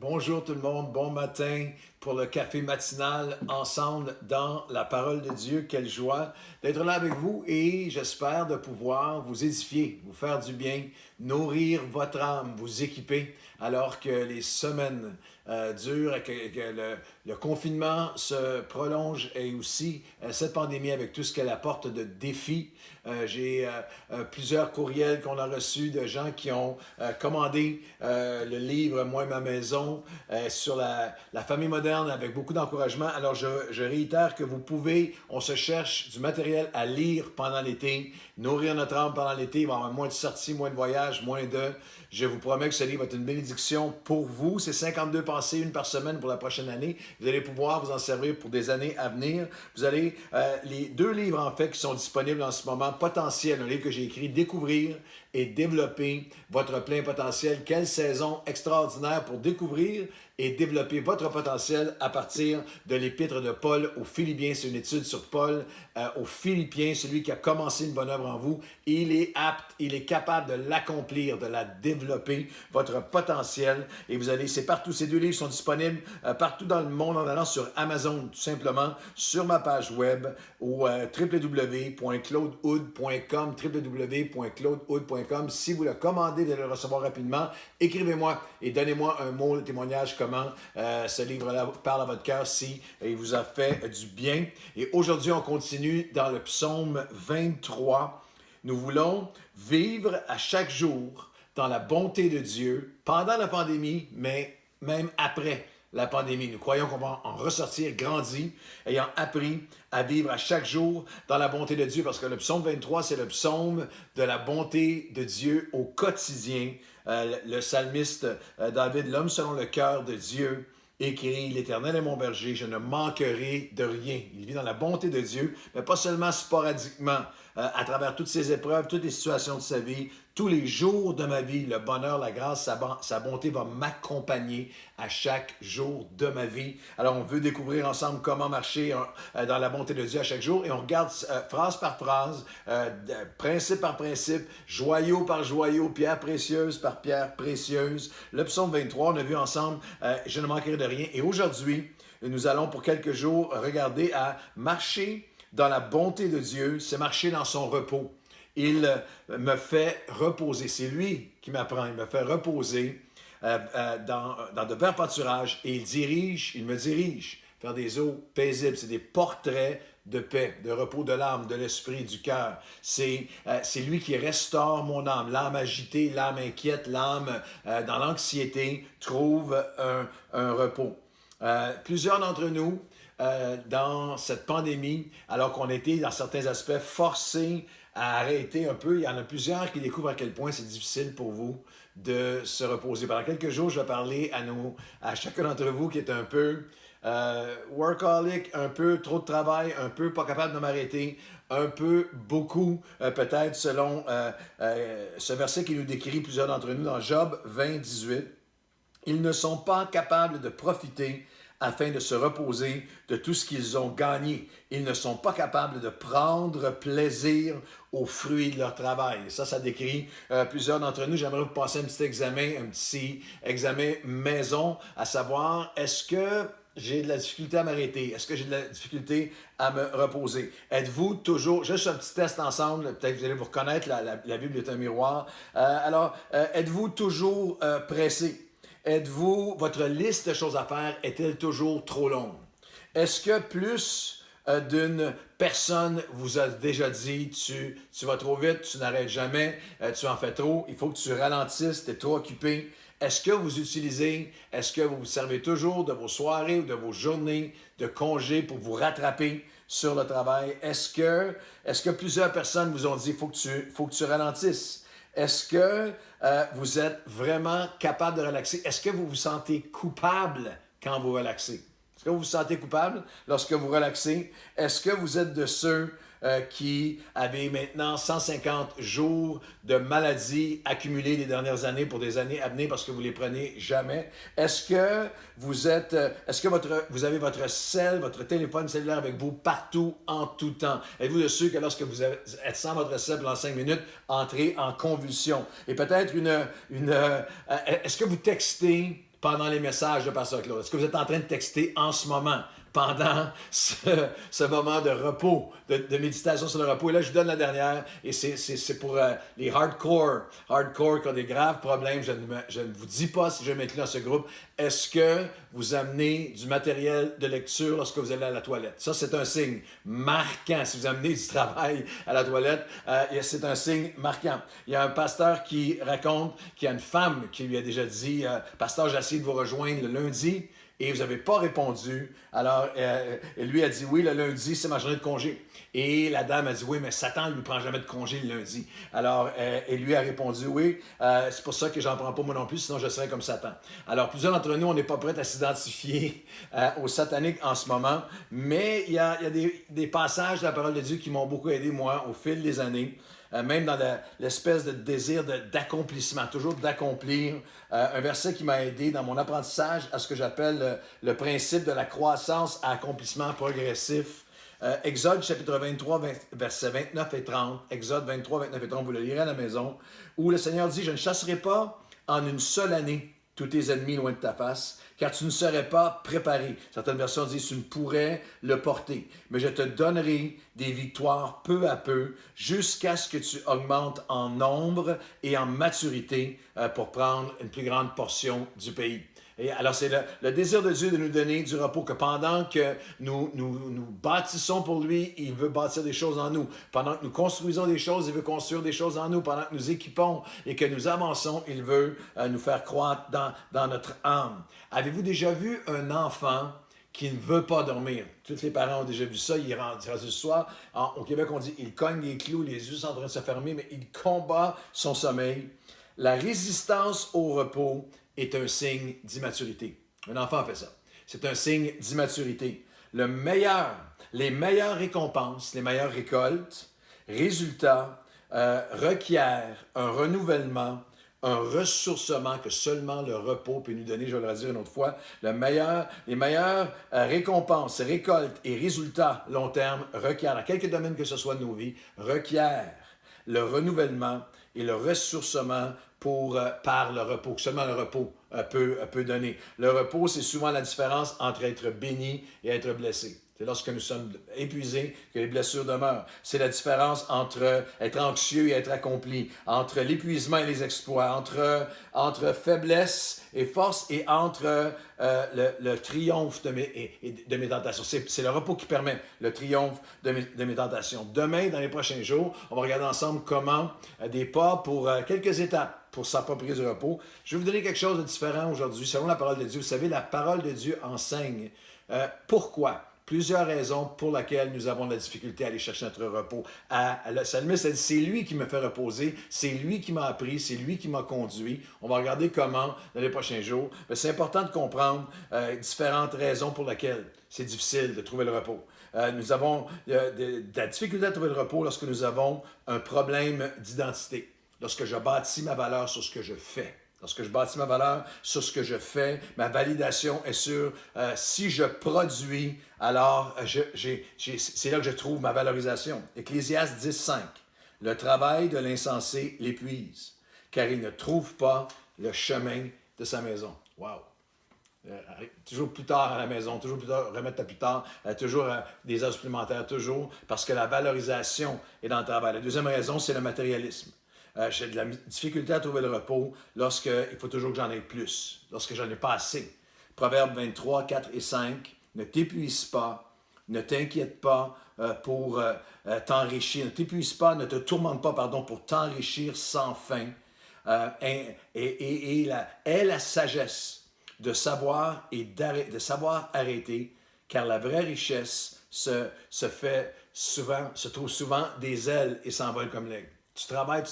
Bonjour tout le monde, bon matin pour le café matinal ensemble dans la parole de Dieu. Quelle joie d'être là avec vous et j'espère de pouvoir vous édifier, vous faire du bien, nourrir votre âme, vous équiper alors que les semaines durent et que le confinement se prolonge et aussi cette pandémie avec tout ce qu'elle apporte de défis. J'ai plusieurs courriels qu'on a reçus de gens qui ont commandé le livre Moi et ma maison sur la famille moderne avec beaucoup d'encouragement. Alors je réitère que vous pouvez, on se cherche du matériel à lire pendant l'été, nourrir notre âme pendant l'été, il va y avoir moins de sorties, moins de voyages, moins de... Je vous promets que ce livre va être une bénédiction pour vous. C'est 52 pensées, une par semaine pour la prochaine année. Vous allez pouvoir vous en servir pour des années à venir. Vous allez, les deux livres en fait qui sont disponibles en ce moment, Potentiel, un livre que j'ai écrit, Découvrir et développer votre plein potentiel. Quelle saison extraordinaire pour découvrir et développer votre potentiel à partir de l'épître de Paul aux Philippiens. C'est une étude sur Paul aux Philippiens, celui qui a commencé une bonne œuvre en vous. Il est apte, il est capable de l'accomplir, de la développer, votre potentiel. Et vous allez, c'est partout, ces deux livres sont disponibles partout dans le monde en allant sur Amazon, tout simplement, sur ma page web ou www.claudehood.com, www.claudehood.com. Si vous le commandez, vous allez le recevoir rapidement. Écrivez-moi et donnez-moi un mot de témoignage comment ce livre-là parle à votre cœur si il vous a fait du bien. Et aujourd'hui, on continue dans le psaume 23. Nous voulons vivre à chaque jour dans la bonté de Dieu pendant la pandémie, mais même après la pandémie. Nous croyons qu'on va en ressortir grandi, ayant appris à vivre à chaque jour dans la bonté de Dieu, parce que le psaume 23, c'est le psaume de la bonté de Dieu au quotidien. Le psalmiste David, l'homme selon le cœur de Dieu, écrit, l'Éternel est mon berger, je ne manquerai de rien. Il vit dans la bonté de Dieu, mais pas seulement sporadiquement, à travers toutes ses épreuves, toutes les situations de sa vie, tous les jours de ma vie, le bonheur, la grâce, sa bonté va m'accompagner à chaque jour de ma vie. Alors, on veut découvrir ensemble comment marcher dans la bonté de Dieu à chaque jour et on regarde phrase par phrase, principe par principe, joyau par joyau, pierre précieuse par pierre précieuse. Le psaume 23, on a vu ensemble, je ne manquerai de rien. Et aujourd'hui, nous allons pour quelques jours regarder à marcher dans la bonté de Dieu, c'est marcher dans son repos. Il me fait reposer. C'est lui qui m'apprend. Il me fait reposer dans de verts pâturages et il me dirige vers des eaux paisibles. C'est des portraits de paix, de repos de l'âme, de l'esprit, du cœur. C'est lui qui restaure mon âme. L'âme agitée, l'âme inquiète, l'âme dans l'anxiété trouve un repos. Plusieurs d'entre nous, dans cette pandémie, alors qu'on était dans certains aspects forcés à arrêter un peu, il y en a plusieurs qui découvrent à quel point c'est difficile pour vous de se reposer. Pendant quelques jours, je vais parler à chacun d'entre vous qui est un peu workaholic, un peu trop de travail, un peu pas capable de m'arrêter, un peu beaucoup, peut-être selon ce verset qui nous décrit plusieurs d'entre nous dans Job 20, 18. Ils ne sont pas capables de profiter afin de se reposer de tout ce qu'ils ont gagné. Ils ne sont pas capables de prendre plaisir aux fruits de leur travail. Ça décrit plusieurs d'entre nous. J'aimerais vous passer un petit examen maison, à savoir, est-ce que j'ai de la difficulté à m'arrêter? Est-ce que j'ai de la difficulté à me reposer? Êtes-vous toujours, juste un petit test ensemble, peut-être que vous allez vous reconnaître, la Bible est un miroir. Êtes-vous toujours pressé? Votre liste de choses à faire est-elle toujours trop longue? Est-ce que plus d'une personne vous a déjà dit tu vas trop vite, tu n'arrêtes jamais, tu en fais trop, il faut que tu ralentisses, tu es trop occupé? Est-ce que vous vous servez toujours de vos soirées ou de vos journées de congé pour vous rattraper sur le travail? Est-ce que plusieurs personnes vous ont dit faut que tu ralentisses? Est-ce que vous êtes vraiment capable de relaxer? Est-ce que vous vous sentez coupable quand vous relaxez? Est-ce que vous vous sentez coupable lorsque vous relaxez? Est-ce que vous êtes de ceux qui avaient maintenant 150 jours de maladie accumulés les dernières années pour des années à venir parce que vous ne les prenez jamais? Est-ce que vous avez votre téléphone cellulaire avec vous partout, en tout temps? Êtes-vous de ceux que lorsque vous êtes sans votre cell pendant 5 minutes, entrez en convulsion? Et peut-être est-ce que vous textez pendant les messages de Pasteur Claude? Est-ce que vous êtes en train de texter en ce moment, pendant ce moment de repos, de méditation sur le repos? Et là, je vous donne la dernière, et c'est pour les hardcore qui ont des graves problèmes. Je ne vous dis pas si je m'inclus dans ce groupe. Est-ce que vous amenez du matériel de lecture lorsque vous allez à la toilette? Ça, c'est un signe marquant. Si vous amenez du travail à la toilette, c'est un signe marquant. Il y a un pasteur qui raconte qu'il y a une femme qui lui a déjà dit « Pasteur, j'ai essayé de vous rejoindre le lundi. » Et vous n'avez pas répondu. Alors, lui a dit, oui, le lundi, c'est ma journée de congé. Et la dame a dit, oui, mais Satan ne lui prend jamais de congé le lundi. Alors, elle lui a répondu, oui, c'est pour ça que j'en prends pas moi non plus, sinon je serais comme Satan. Alors, plusieurs d'entre nous, on n'est pas prêts à s'identifier au satanique en ce moment, mais il y a des passages de la parole de Dieu qui m'ont beaucoup aidé, moi, au fil des années. Même dans l'espèce de désir d'accomplissement, toujours d'accomplir. Un verset qui m'a aidé dans mon apprentissage à ce que j'appelle le principe de la croissance à accomplissement progressif. Exode chapitre 23, versets 29 et 30. Exode 23, 29 et 30, vous le lirez à la maison, où le Seigneur dit « Je ne chasserai pas en une seule année tous tes ennemis loin de ta face, car tu ne serais pas préparé. » Certaines versions disent « Tu ne pourrais le porter. Mais je te donnerai des victoires peu à peu, jusqu'à ce que tu augmentes en nombre et en maturité pour prendre une plus grande portion du pays. » Et alors, c'est le désir de Dieu de nous donner du repos, que pendant que nous bâtissons pour lui, il veut bâtir des choses en nous. Pendant que nous construisons des choses, il veut construire des choses en nous. Pendant que nous équipons et que nous avançons, il veut nous faire croître dans notre âme. Avez-vous déjà vu un enfant qui ne veut pas dormir? Tous les parents ont déjà vu ça. Il rentre ce soir. Au Québec, on dit il cogne les clous, les yeux sont en train de se fermer, mais il combat son sommeil. La résistance au repos est un signe d'immaturité. Un enfant fait ça. C'est un signe d'immaturité. Les meilleures récompenses, les meilleures récoltes, résultats, requièrent un renouvellement, un ressourcement que seulement le repos peut nous donner. Je vais le redire une autre fois. Les meilleures récompenses, récoltes et résultats long terme requièrent, dans quelques domaines que ce soit de nos vies, requièrent le renouvellement et le ressourcement par le repos, que seulement le repos peut donner. Le repos, c'est souvent la différence entre être béni et être blessé. C'est lorsque nous sommes épuisés que les blessures demeurent. C'est la différence entre être anxieux et être accompli, entre l'épuisement et les exploits, entre faiblesse et force et entre le triomphe de mes tentations. C'est le repos qui permet le triomphe de mes tentations. Demain, dans les prochains jours, on va regarder ensemble comment des pas pour quelques étapes pour s'approprier du repos. Je vais vous donner quelque chose de différent aujourd'hui, selon la parole de Dieu. Vous savez, la parole de Dieu enseigne pourquoi. Plusieurs raisons pour lesquelles nous avons de la difficulté à aller chercher notre repos. Le psalmiste a dit, c'est lui qui me fait reposer, c'est lui qui m'a appris, c'est lui qui m'a conduit. On va regarder comment dans les prochains jours. Mais c'est important de comprendre différentes raisons pour lesquelles c'est difficile de trouver le repos. Nous avons de la difficulté à trouver le repos lorsque nous avons un problème d'identité. Lorsque je bâtis ma valeur sur ce que je fais. Lorsque je bâtis ma valeur sur ce que je fais, ma validation est sur si je produis, alors c'est là que je trouve ma valorisation. Ecclésiaste 10.5. Le travail de l'insensé l'épuise, car il ne trouve pas le chemin de sa maison. Wow! Toujours plus tard à la maison, toujours plus tard, remettre à plus tard, toujours des heures supplémentaires, toujours, parce que la valorisation est dans le travail. La deuxième raison, c'est le matérialisme. J'ai de la difficulté à trouver le repos lorsqu'il faut toujours que j'en ai plus, lorsque j'en ai pas assez. Proverbe 23, 4 et 5. Ne t'épuise pas, ne t'inquiète pas pour t'enrichir. Ne t'épuise pas, ne te tourmente pas, pour t'enrichir sans fin. Et la sagesse de savoir de savoir arrêter, car la vraie richesse se trouve souvent des ailes et s'envole comme l'aigle. Tu travailles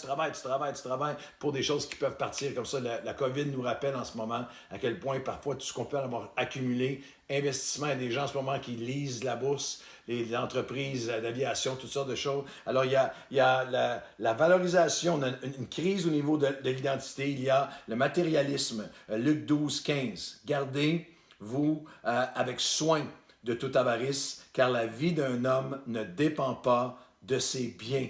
pour des choses qui peuvent partir comme ça. La COVID nous rappelle en ce moment à quel point parfois tout ce qu'on peut avoir accumulé, investissement, il y a des gens en ce moment qui lisent la bourse, les entreprises d'aviation, toutes sortes de choses. Alors il y a la valorisation, on a une crise au niveau de l'identité, il y a le matérialisme. Luc 12, 15. Gardez-vous avec soin de toute avarice, car la vie d'un homme ne dépend pas de ses biens.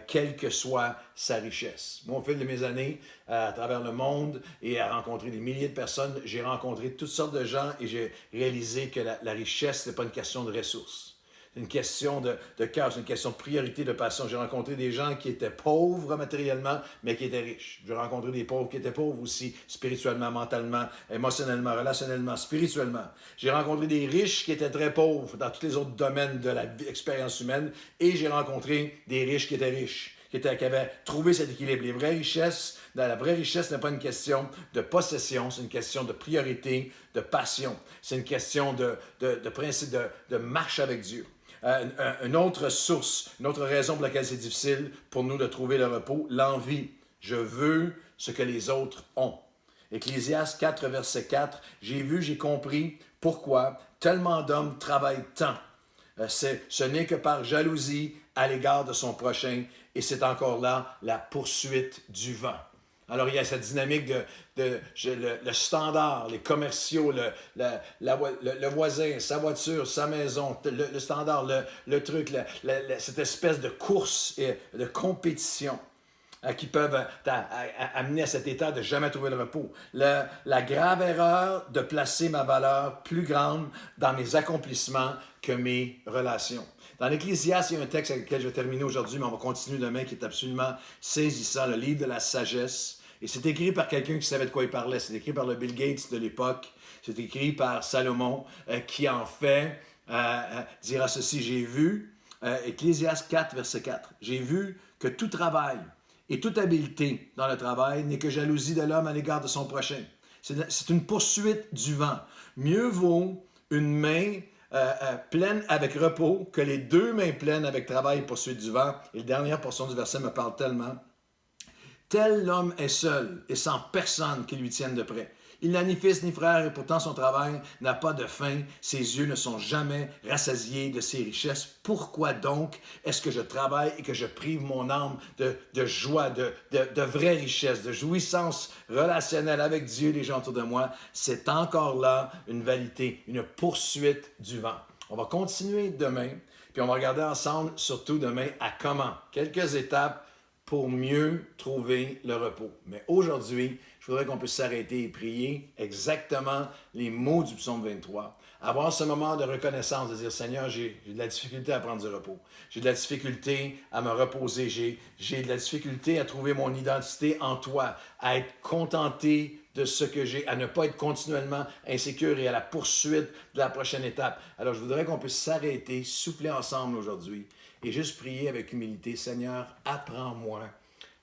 quelle que soit sa richesse. Moi, au fil de mes années, à travers le monde et à rencontrer des milliers de personnes, j'ai rencontré toutes sortes de gens et j'ai réalisé que la richesse, ce n'est pas une question de ressources. C'est une question de cœur, c'est une question de priorité, de passion. J'ai rencontré des gens qui étaient pauvres matériellement, mais qui étaient riches. J'ai rencontré des pauvres qui étaient pauvres aussi, spirituellement, mentalement, émotionnellement, relationnellement, spirituellement. J'ai rencontré des riches qui étaient très pauvres dans tous les autres domaines de l'expérience humaine. Et j'ai rencontré des riches qui étaient riches, qui avaient trouvé cet équilibre. Les vraies richesses, la vraie richesse n'est pas une question de possession, c'est une question de priorité, de passion. C'est une question de principe, de marche avec Dieu. Une autre source, une autre raison pour laquelle c'est difficile pour nous de trouver le repos, l'envie. Je veux ce que les autres ont. Ecclésiaste 4, verset 4, j'ai vu, j'ai compris pourquoi tellement d'hommes travaillent tant. Ce n'est que par jalousie à l'égard de son prochain, et c'est encore là la poursuite du vent. Alors, il y a cette dynamique le standard, les commerciaux, le voisin, sa voiture, sa maison, le standard, le truc, cette espèce de course et de compétition qui peuvent amener à cet état de jamais trouver le repos. La grave erreur de placer ma valeur plus grande dans mes accomplissements que mes relations. Dans l'Ecclésiaste, il y a un texte avec lequel je vais terminer aujourd'hui, mais on va continuer demain, qui est absolument saisissant, le livre de la sagesse. Et c'est écrit par quelqu'un qui savait de quoi il parlait. C'est écrit par le Bill Gates de l'époque. C'est écrit par Salomon, qui en fait dira ceci. J'ai vu, Ecclésiaste 4, verset 4, j'ai vu que tout travail et toute habileté dans le travail n'est que jalousie de l'homme à l'égard de son prochain. C'est une poursuite du vent. Mieux vaut une main pleine avec repos que les deux mains pleines avec travail et poursuite du vent. Et la dernière portion du verset me parle tellement. Tel l'homme est seul et sans personne qui lui tienne de près. Il n'a ni fils ni frère et pourtant son travail n'a pas de fin. Ses yeux ne sont jamais rassasiés de ses richesses. Pourquoi donc est-ce que je travaille et que je prive mon âme de joie, de vraie richesse, de jouissance relationnelle avec Dieu et les gens autour de moi? C'est encore là une vanité, une poursuite du vent. On va continuer demain, puis on va regarder ensemble, surtout demain, à comment. Quelques étapes pour mieux trouver le repos. Mais aujourd'hui, je voudrais qu'on puisse s'arrêter et prier exactement les mots du psaume 23. Avoir ce moment de reconnaissance, de dire, Seigneur, j'ai de la difficulté à prendre du repos. J'ai de la difficulté à me reposer. J'ai de la difficulté à trouver mon identité en toi, à être contenté de ce que j'ai, à ne pas être continuellement insécure et à la poursuite de la prochaine étape. Alors, je voudrais qu'on puisse s'arrêter, souffler ensemble aujourd'hui et juste prier avec humilité. Seigneur, apprends-moi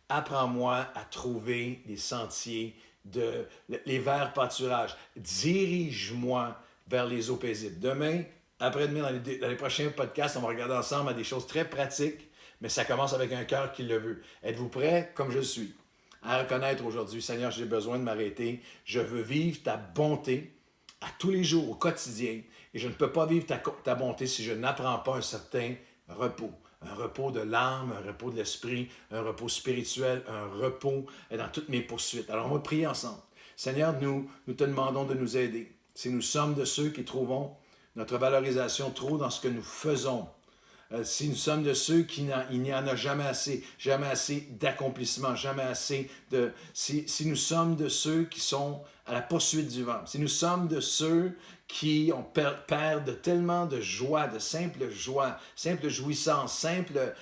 à trouver les sentiers, les verts pâturages. Dirige-moi vers les eaux paisibles. Demain, après-demain, dans les prochains podcasts, on va regarder ensemble à des choses très pratiques, mais ça commence avec un cœur qui le veut. Êtes-vous prêts, comme je suis, à reconnaître aujourd'hui, Seigneur, j'ai besoin de m'arrêter. Je veux vivre ta bonté à tous les jours, au quotidien, et je ne peux pas vivre ta bonté si je n'apprends pas un certain repos. Un repos de l'âme, un repos de l'esprit, un repos spirituel, un repos dans toutes mes poursuites. Alors, on va prier ensemble. Seigneur, nous te demandons de nous aider. Si nous sommes de ceux qui trouvons notre valorisation trop dans ce que nous faisons, si nous sommes de ceux il n'y en a jamais assez d'accomplissement, jamais assez de... Si nous sommes de ceux qui sont à la poursuite du vent, si nous sommes de ceux qui perdent tellement de joie, de simple jouissance, simple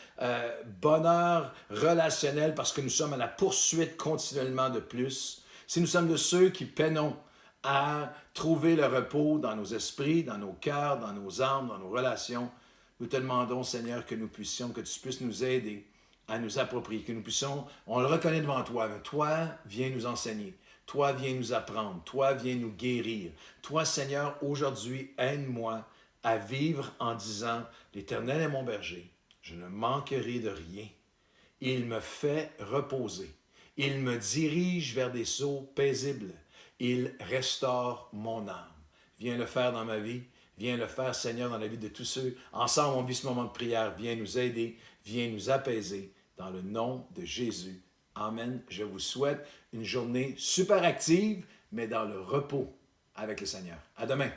bonheur relationnel parce que nous sommes à la poursuite continuellement de plus, si nous sommes de ceux qui peinons à trouver le repos dans nos esprits, dans nos cœurs, dans nos âmes, dans nos relations, nous te demandons, Seigneur, que tu puisses nous aider à nous approprier, que nous puissions, on le reconnaît devant toi, mais toi, viens nous enseigner, toi, viens nous apprendre, toi, viens nous guérir. Toi, Seigneur, aujourd'hui, aide-moi à vivre en disant, l'Éternel est mon berger, je ne manquerai de rien. Il me fait reposer, il me dirige vers des eaux paisibles, il restaure mon âme. Viens le faire dans ma vie. Viens le faire, Seigneur, dans la vie de tous ceux. Ensemble, on vit ce moment de prière. Viens nous aider, viens nous apaiser. Dans le nom de Jésus. Amen. Je vous souhaite une journée super active, mais dans le repos avec le Seigneur. À demain.